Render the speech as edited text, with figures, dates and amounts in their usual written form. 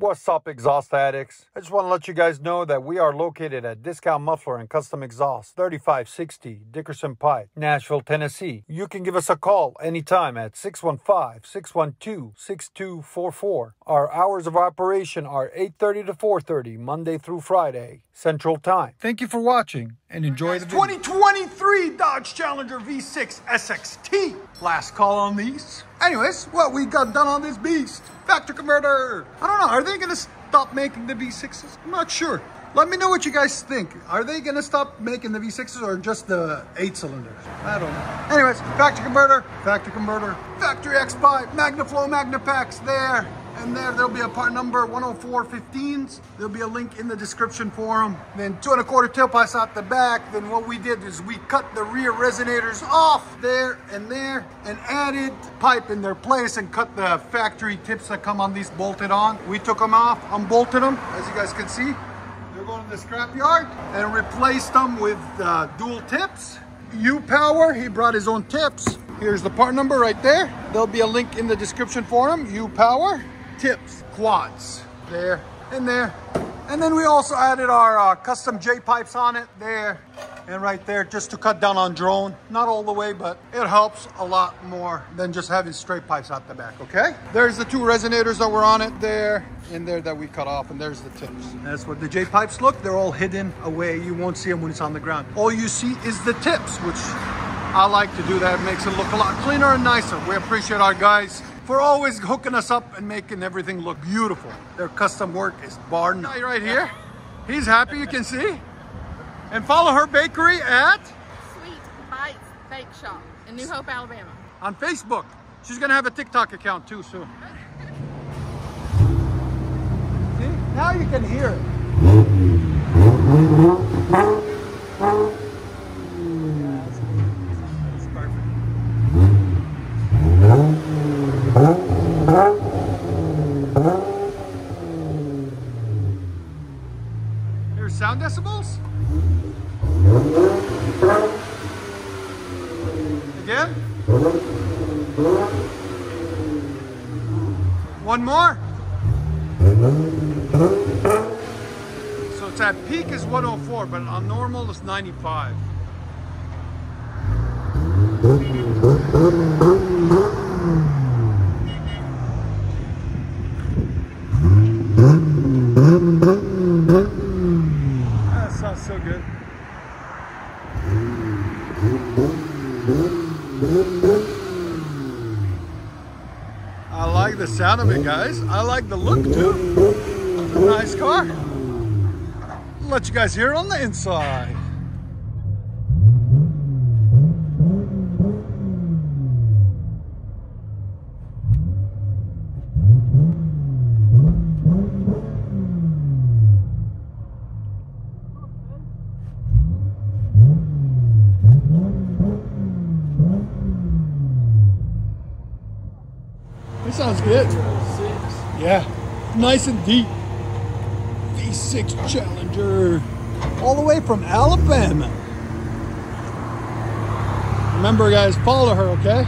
What's up, exhaust addicts? I just want to let you guys know that we are located at Discount Muffler and Custom Exhaust, 3560 Dickerson Pike, Nashville, Tennessee. You can give us a call anytime at 615-612-6244. Our hours of operation are 8:30 to 4:30, Monday through Friday, Central Time. Thank you for watching and enjoy the video. 2023 Dodge Challenger V6 SXT. Last call on these. Anyways, what we got done on this beast? Factory converter. I don't know, are they gonna stop making the V6s? I'm not sure. Let me know what you guys think. Are they gonna stop making the V6s or just the 8 cylinders? I don't know. Anyways, factory converter, factory X pipe, MAGNAFLOW, MAGNAPACKS there. And there'll be a part number 10415s. There'll be a link in the description for them. Then 2 1/4 tailpipes out the back. Then what we did is we cut the rear resonators off there and added pipe in their place and cut the factory tips that come on these bolted on. We took them off, unbolted them, as you guys can see. They're going to the scrap yard and replaced them with dual tips. U-Power, he brought his own tips. Here's the part number right there. There'll be a link in the description for them. U-Power. Tips, quads, there and there. And then we also added our custom J pipes on it there and right there, just to cut down on drone. Not all the way, but it helps a lot more than just having straight pipes out the back, okay? There's the 2 resonators that were on it there and there that we cut off, and there's the tips. That's what the J pipes look. They're all hidden away. You won't see them when it's on the ground. All you see is the tips, which I like to do. That makes it look a lot cleaner and nicer. We appreciate our guys for always hooking us up and making everything look beautiful. Their custom work is bar none. Right here, he's happy, you can see. And follow her bakery at Sweet Bites Bake Shop in New Hope, Alabama. On Facebook. She's gonna have a TikTok account too soon. See, now you can hear it. Here's sound decibels. Again. One more. So it's at peak is 104, but on normal it's 95. That sounds so good. I like the sound of it, guys. I like the look too. It's a nice car. Let you guys hear it on the inside. It sounds good. Yeah, nice and deep. V6 Challenger, all the way from Alabama. Remember, guys, follow her, okay?